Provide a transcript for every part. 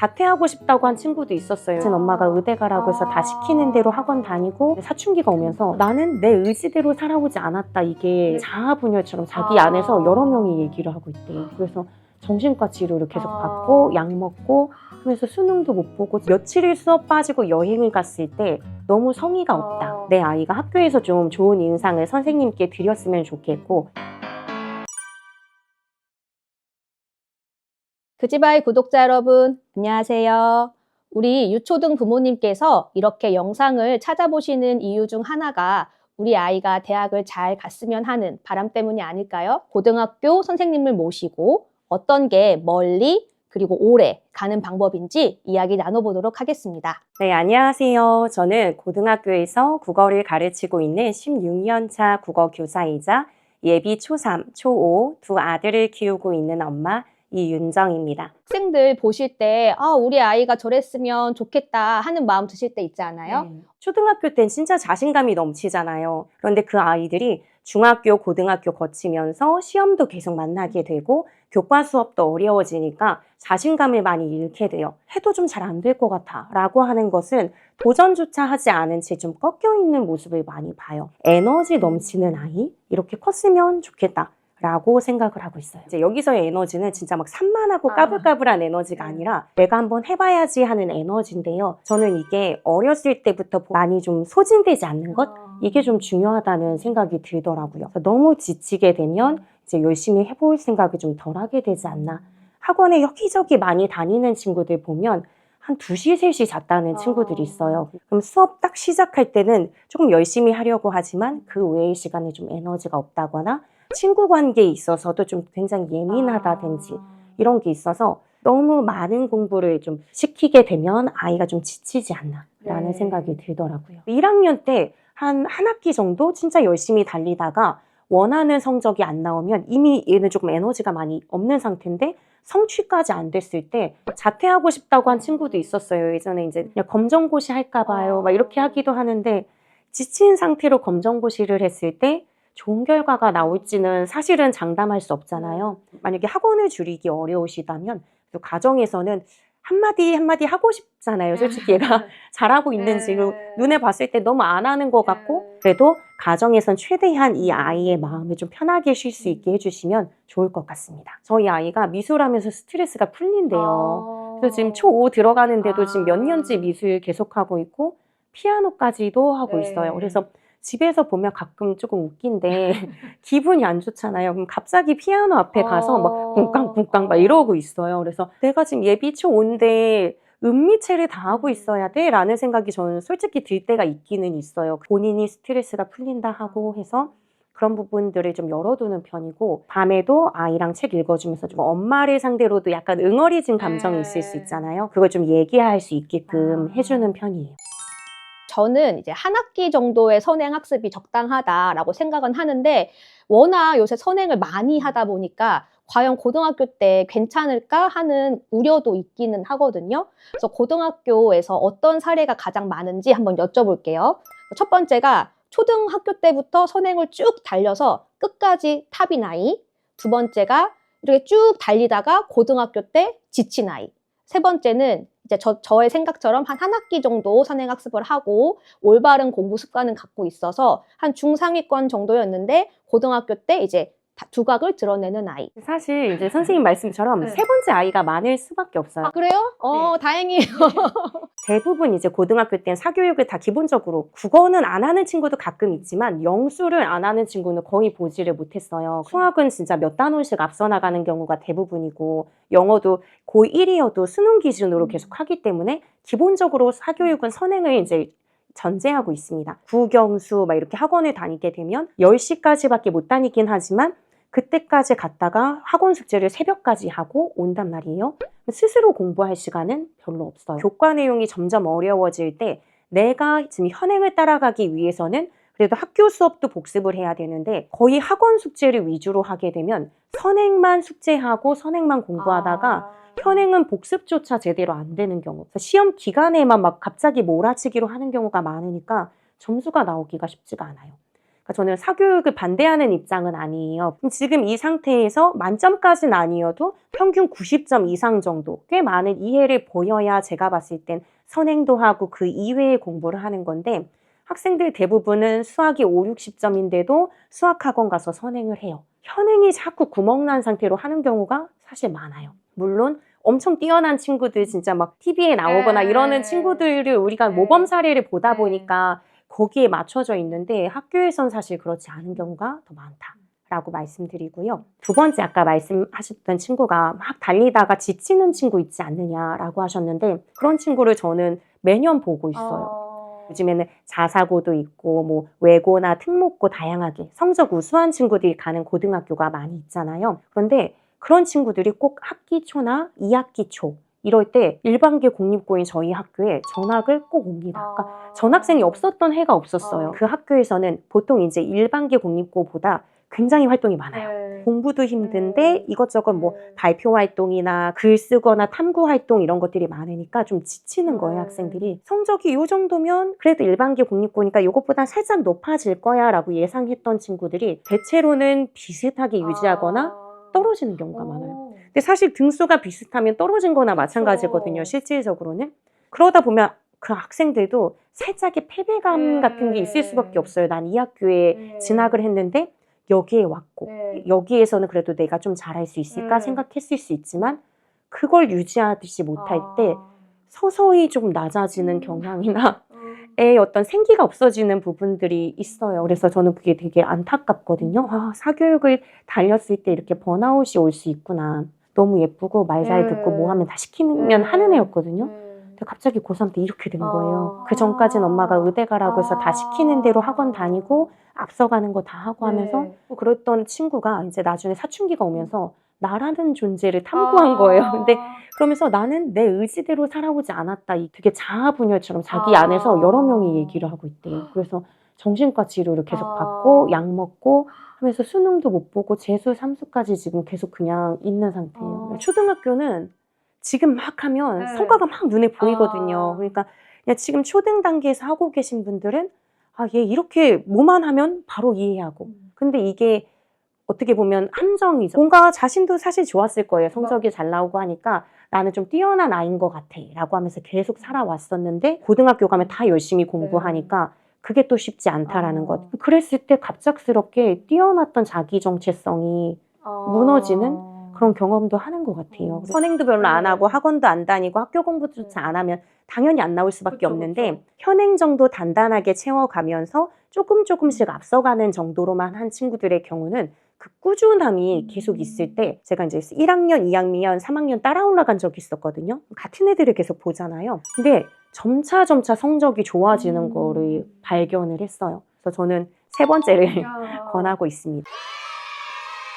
자퇴하고 싶다고 한 친구도 있었어요. 엄마가 의대 가라고 해서 다 시키는 대로 학원 다니고 사춘기가 오면서 나는 내 의지대로 살아오지 않았다. 이게 자아분열처럼 자기 안에서 여러 명이 얘기를 하고 있대요. 그래서 정신과 치료를 계속 받고 약 먹고 하면서 수능도 못 보고 며칠을 수업 빠지고 여행을 갔을 때 너무 성의가 없다. 내 아이가 학교에서 좀 좋은 인상을 선생님께 드렸으면 좋겠고. 그 집 아이 구독자 여러분, 안녕하세요. 우리 유초등 부모님께서 이렇게 영상을 찾아보시는 이유 중 하나가 우리 아이가 대학을 잘 갔으면 하는 바람 때문이 아닐까요? 고등학교 선생님을 모시고 어떤 게 멀리 그리고 오래 가는 방법인지 이야기 나눠보도록 하겠습니다. 네, 안녕하세요. 저는 고등학교에서 국어를 가르치고 있는 16년차 국어 교사이자 예비 초3, 초5 두 아들을 키우고 있는 엄마 이윤정입니다. 학생들 보실 때 우리 아이가 저랬으면 좋겠다 하는 마음 드실 때 있지 않아요? 초등학교 땐 진짜 자신감이 넘치잖아요. 그런데 그 아이들이 중학교, 고등학교 거치면서 시험도 계속 만나게 되고 교과 수업도 어려워지니까 자신감을 많이 잃게 돼요. 해도 좀 잘 안 될 것 같아 라고 하는 것은 도전조차 하지 않은 채 좀 꺾여 있는 모습을 많이 봐요. 에너지 넘치는 아이? 이렇게 컸으면 좋겠다 라고 생각을 하고 있어요. 이제 여기서의 에너지는 진짜 막 산만하고 까불까불한 에너지가 아니라 내가 한번 해봐야지 하는 에너지인데요. 저는 이게 어렸을 때부터 많이 좀 소진되지 않는 것? 이게 좀 중요하다는 생각이 들더라고요. 너무 지치게 되면 이제 열심히 해볼 생각이 좀 덜 하게 되지 않나. 학원에 여기저기 많이 다니는 친구들 보면 한 2시, 3시 잤다는 친구들이 있어요. 그럼 수업 딱 시작할 때는 조금 열심히 하려고 하지만 그 외의 시간에 좀 에너지가 없다거나 친구 관계에 있어서도 좀 굉장히 예민하다든지 이런 게 있어서 너무 많은 공부를 좀 시키게 되면 아이가 좀 지치지 않나 라는 생각이 들더라고요. 1학년 때 한 학기 정도 진짜 열심히 달리다가 원하는 성적이 안 나오면 이미 얘는 조금 에너지가 많이 없는 상태인데 성취까지 안 됐을 때 자퇴하고 싶다고 한 친구도 있었어요. 예전에 이제 그냥 검정고시 할까 봐요. 막 이렇게 하기도 하는데 지친 상태로 검정고시를 했을 때 좋은 결과가 나올지는 사실은 장담할 수 없잖아요. 만약에 학원을 줄이기 어려우시다면 또 가정에서는 한마디 한마디 하고 싶잖아요. 솔직히 얘가 잘하고 있는지 눈에 봤을 때 너무 안 하는 것 같고 그래도 가정에선 최대한 이 아이의 마음을 좀 편하게 쉴 수 있게 해주시면 좋을 것 같습니다. 저희 아이가 미술하면서 스트레스가 풀린대요. 그래서 지금 초5 들어가는데도 지금 몇 년째 미술 계속하고 있고 피아노까지도 하고 있어요. 그래서 집에서 보면 가끔 조금 웃긴데 기분이 안 좋잖아요. 그럼 갑자기 피아노 앞에 가서 막 쿵깡쿵깡 막 이러고 있어요. 그래서 내가 지금 예비 초5인데 음미체를 다 하고 있어야 돼? 라는 생각이 저는 솔직히 들 때가 있기는 있어요. 본인이 스트레스가 풀린다 하고 해서 그런 부분들을 좀 열어두는 편이고 밤에도 아이랑 책 읽어주면서 좀 엄마를 상대로도 약간 응어리진 감정이 있을 수 있잖아요. 그걸 좀 얘기할 수 있게끔 해주는 편이에요. 저는 이제 한 학기 정도의 선행 학습이 적당하다라고 생각은 하는데 워낙 요새 선행을 많이 하다 보니까 과연 고등학교 때 괜찮을까 하는 우려도 있기는 하거든요. 그래서 고등학교에서 어떤 사례가 가장 많은지 한번 여쭤볼게요. 첫 번째가 초등학교 때부터 선행을 쭉 달려서 끝까지 탑인 아이. 두 번째가 이렇게 쭉 달리다가 고등학교 때 지친 아이. 세 번째는 이제 저의 생각처럼 한 학기 정도 선행학습을 하고 올바른 공부 습관은 갖고 있어서 한 중상위권 정도였는데 고등학교 때 이제 두각을 드러내는 아이. 사실 이제 선생님 말씀처럼 세 번째 아이가 많을 수밖에 없어요. 그래요? 다행이에요. 대부분 이제 고등학교 때는 사교육을 다 기본적으로 국어는 안 하는 친구도 가끔 있지만 영수를 안 하는 친구는 거의 보지를 못했어요. 수학은 진짜 몇 단원씩 앞서 나가는 경우가 대부분이고 영어도 고1이어도 수능 기준으로 계속 하기 때문에 기본적으로 사교육은 선행을 이제 전제하고 있습니다. 국영수 막 이렇게 학원을 다니게 되면 10시까지밖에 못 다니긴 하지만 그때까지 갔다가 학원 숙제를 새벽까지 하고 온단 말이에요. 스스로 공부할 시간은 별로 없어요. 교과 내용이 점점 어려워질 때 내가 지금 현행을 따라가기 위해서는 그래도 학교 수업도 복습을 해야 되는데 거의 학원 숙제를 위주로 하게 되면 선행만 숙제하고 선행만 공부하다가 현행은 복습조차 제대로 안 되는 경우, 시험 기간에만 막 갑자기 몰아치기로 하는 경우가 많으니까 점수가 나오기가 쉽지가 않아요. 그러니까 저는 사교육을 반대하는 입장은 아니에요. 그럼 지금 이 상태에서 만점까지는 아니어도 평균 90점 이상 정도 꽤 많은 이해를 보여야 제가 봤을 땐 선행도 하고 그 이외의 공부를 하는 건데 학생들 대부분은 수학이 5, 60점인데도 수학학원 가서 선행을 해요. 현행이 자꾸 구멍난 상태로 하는 경우가 사실 많아요. 물론 엄청 뛰어난 친구들 진짜 막 TV에 나오거나 이러는 친구들을 우리가 모범 사례를 보다 보니까 거기에 맞춰져 있는데 학교에선 사실 그렇지 않은 경우가 더 많다라고 말씀드리고요. 두 번째 아까 말씀하셨던 친구가 막 달리다가 지치는 친구 있지 않느냐라고 하셨는데 그런 친구를 저는 매년 보고 있어요. 요즘에는 자사고도 있고 뭐 외고나 특목고 다양하게 성적 우수한 친구들이 가는 고등학교가 많이 있잖아요. 그런데 그런 친구들이 꼭 학기 초나 2학기 초 이럴 때 일반계 공립고인 저희 학교에 전학을 꼭 옵니다. 그러니까 전학생이 없었던 해가 없었어요. 그 학교에서는 보통 이제 일반계 공립고보다 굉장히 활동이 많아요. 공부도 힘든데 이것저것 뭐 발표 활동이나 글 쓰거나 탐구 활동 이런 것들이 많으니까 좀 지치는 거예요, 학생들이. 성적이 이 정도면 그래도 일반계 공립고니까 이것보다 살짝 높아질 거야 라고 예상했던 친구들이 대체로는 비슷하게 유지하거나 떨어지는 경우가 많아요. 근데 사실 등수가 비슷하면 떨어진 거나 마찬가지거든요, 실질적으로는. 그러다 보면 그 학생들도 살짝의 패배감 같은 게 있을 수밖에 없어요. 난 이 학교에 진학을 했는데 여기에 왔고 여기에서는 그래도 내가 좀 잘할 수 있을까 생각했을 수 있지만 그걸 유지하지 못할 때 서서히 좀 낮아지는 경향이나 의 어떤 생기가 없어지는 부분들이 있어요. 그래서 저는 그게 되게 안타깝거든요. 사교육을 달렸을 때 이렇게 번아웃이 올 수 있구나. 너무 예쁘고 말 잘 듣고 뭐 하면 다 시키면 하는 애였거든요. 근데 갑자기 고3 때 이렇게 된 거예요. 그 전까지는 엄마가 의대 가라고 해서 다 시키는 대로 학원 다니고 앞서가는 거 다 하고 하면서 그랬던 친구가 이제 나중에 사춘기가 오면서 나라는 존재를 탐구한 거예요. 근데 그러면서 나는 내 의지대로 살아오지 않았다. 이 되게 자아분열처럼 자기 안에서 여러 명이 얘기를 하고 있대요. 그래서 정신과 치료를 계속 받고 약 먹고 하면서 수능도 못 보고 재수, 삼수까지 지금 계속 그냥 있는 상태예요. 초등학교는 지금 막 하면 성과가 막 눈에 보이거든요. 그러니까 그냥 지금 초등 단계에서 하고 계신 분들은 얘 이렇게 뭐만 하면 바로 이해하고. 근데 이게 어떻게 보면 함정이죠. 뭔가 자신도 사실 좋았을 거예요. 성적이 잘 나오고 하니까 나는 좀 뛰어난 아이인 것 같아 라고 하면서 계속 살아왔었는데 고등학교 가면 다 열심히 공부하니까 그게 또 쉽지 않다라는 것. 그랬을 때 갑작스럽게 뛰어났던 자기 정체성이 무너지는 그런 경험도 하는 것 같아요. 선행도 별로 안 하고 학원도 안 다니고 학교 공부조차 안 하면 당연히 안 나올 수밖에 없는데 현행 정도 단단하게 채워가면서 조금씩 앞서가는 정도로만 한 친구들의 경우는 그 꾸준함이 계속 있을 때 제가 이제 1학년, 2학년, 3학년 따라 올라간 적이 있었거든요. 같은 애들을 계속 보잖아요. 근데 점차 성적이 좋아지는 거를 발견을 했어요. 그래서 저는 세 번째를 권하고 있습니다.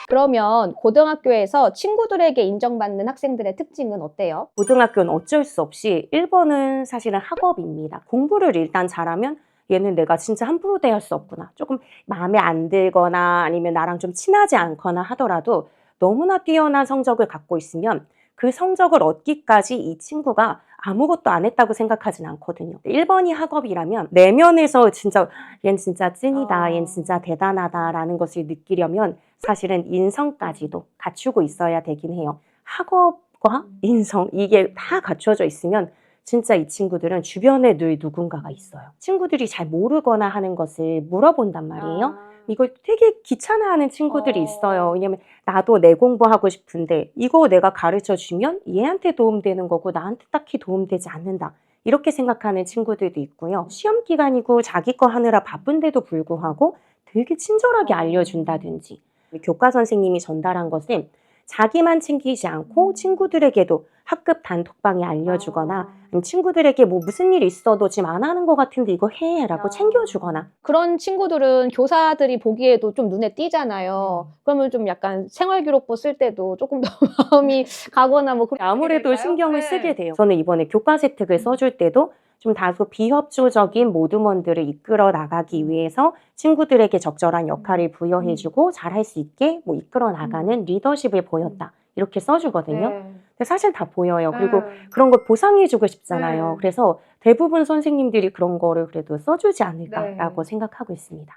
그러면 고등학교에서 친구들에게 인정받는 학생들의 특징은 어때요? 고등학교는 어쩔 수 없이 1번은 사실은 학업입니다. 공부를 일단 잘하면 얘는 내가 진짜 함부로 대할 수 없구나. 조금 마음에 안 들거나 아니면 나랑 좀 친하지 않거나 하더라도 너무나 뛰어난 성적을 갖고 있으면 그 성적을 얻기까지 이 친구가 아무것도 안 했다고 생각하진 않거든요. 1번이 학업이라면 내면에서 진짜 얘는 진짜 찐이다, 얘는 진짜 대단하다라는 것을 느끼려면 사실은 인성까지도 갖추고 있어야 되긴 해요. 학업과 인성 이게 다 갖춰져 있으면 진짜 이 친구들은 주변에 늘 누군가가 있어요. 친구들이 잘 모르거나 하는 것을 물어본단 말이에요. 이걸 되게 귀찮아하는 친구들이 있어요. 왜냐면 나도 내 공부하고 싶은데 이거 내가 가르쳐주면 얘한테 도움되는 거고 나한테 딱히 도움되지 않는다. 이렇게 생각하는 친구들도 있고요. 시험 기간이고 자기 거 하느라 바쁜데도 불구하고 되게 친절하게 알려준다든지 교과 선생님이 전달한 것을 자기만 챙기지 않고 친구들에게도 학급 단톡방에 알려주거나 친구들에게 뭐 무슨 일 있어도 지금 안 하는 것 같은데 이거 해 라고 챙겨주거나 그런 친구들은 교사들이 보기에도 좀 눈에 띄잖아요. 그러면 좀 약간 생활기록부 쓸 때도 조금 더 마음이 가거나 뭐 그렇게 아무래도 될까요? 신경을 쓰게 돼요. 저는 이번에 교과 세특을 써줄 때도 좀 다소 비협조적인 모두먼들을 이끌어 나가기 위해서 친구들에게 적절한 역할을 부여해주고 잘할 수 있게 뭐 이끌어 나가는 리더십을 보였다. 이렇게 써주거든요. 근데 사실 다 보여요. 그리고 그런 걸 보상해주고 싶잖아요. 그래서 대부분 선생님들이 그런 거를 그래도 써주지 않을까라고 생각하고 있습니다.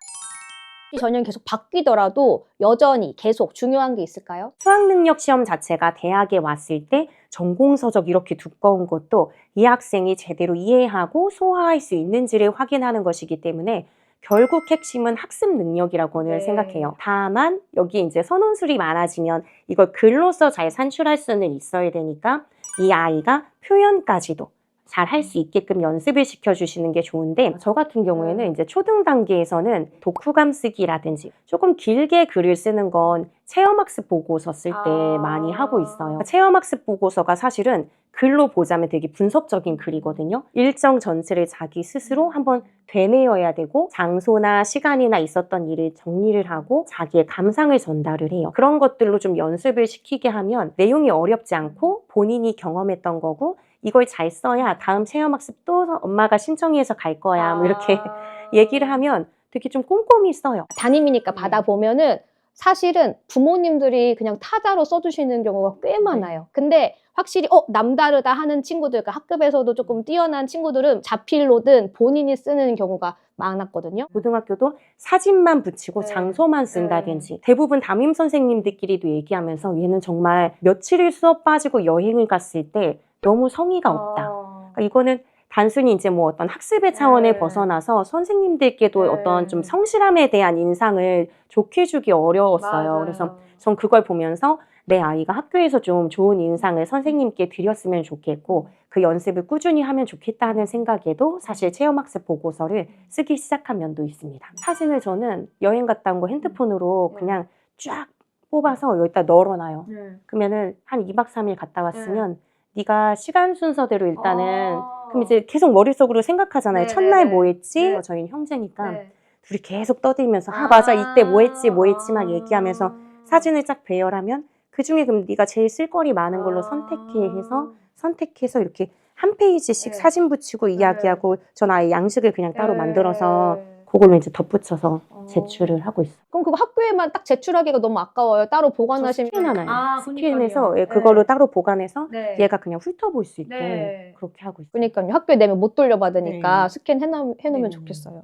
전형이 계속 바뀌더라도 여전히 계속 중요한 게 있을까요? 수학능력 시험 자체가 대학에 왔을 때 전공서적 이렇게 두꺼운 것도 이 학생이 제대로 이해하고 소화할 수 있는지를 확인하는 것이기 때문에 결국 핵심은 학습 능력이라고는 네. 생각해요. 다만 여기 이제 선원술이 많아지면 이걸 글로써 잘 산출할 수는 있어야 되니까 이 아이가 표현까지도 잘 할 수 있게끔 연습을 시켜주시는 게 좋은데, 저 같은 경우에는 이제 초등 단계에서는 독후감 쓰기라든지 조금 길게 글을 쓰는 건 체험학습 보고서 쓸 때 많이 하고 있어요. 체험학습 보고서가 사실은 글로 보자면 되게 분석적인 글이거든요. 일정 전체를 자기 스스로 한번 되뇌어야 되고 장소나 시간이나 있었던 일을 정리를 하고 자기의 감상을 전달을 해요. 그런 것들로 좀 연습을 시키게 하면 내용이 어렵지 않고 본인이 경험했던 거고 이걸 잘 써야 다음 체험학습 또 엄마가 신청해서 갈 거야 뭐 이렇게 얘기를 하면 되게 좀 꼼꼼히 써요. 담임이니까 받아보면은 사실은 부모님들이 그냥 타자로 써주시는 경우가 꽤 많아요. 근데 확실히 남다르다 하는 친구들, 그러니까 학급에서도 조금 뛰어난 친구들은 자필로든 본인이 쓰는 경우가 많았거든요. 고등학교도 사진만 붙이고 네. 장소만 쓴다든지 대부분 담임 선생님들끼리도 얘기하면서 얘는 정말 며칠을 수업 빠지고 여행을 갔을 때 너무 성의가 없다. 그러니까 이거는 단순히 이제 뭐 어떤 학습의 차원에 네. 벗어나서 선생님들께도 네. 어떤 좀 성실함에 대한 인상을 좋게 주기 어려웠어요. 맞아요. 그래서 전 그걸 보면서 내 아이가 학교에서 좀 좋은 인상을 선생님께 드렸으면 좋겠고 그 연습을 꾸준히 하면 좋겠다는 생각에도 사실 체험학습 보고서를 쓰기 시작한 면도 있습니다. 사진을 저는 여행 갔다 온 거 핸드폰으로 그냥 쫙 뽑아서 여기다 널어놔요. 그러면은 한 2박 3일 갔다 왔으면 네가 시간 순서대로 일단은 그럼 이제 계속 머릿속으로 생각하잖아요. 네, 첫날 네, 뭐 했지? 네. 저희는 형제니까 네. 둘이 계속 떠들면서 맞아 이때 뭐 했지 막 얘기하면서 사진을 쫙 배열하면 그중에 그럼 네가 제일 쓸거리 많은 걸로 선택해서 이렇게 한 페이지씩 네. 사진 붙이고 이야기하고 전 아예 양식을 그냥 따로 만들어서 그걸로 이제 덧붙여서 제출을 하고 있어요. 그럼 그거 학교에만 딱 제출하기가 너무 아까워요. 따로 보관하시면. 스캔하나요? 스캔해서 그러니까요. 그걸로 따로 보관해서 네. 얘가 그냥 훑어볼 수 있게 네. 그렇게 하고 있어요. 그러니까요. 학교에 내면 못 돌려받으니까 네. 스캔해놓으면 네네네. 좋겠어요.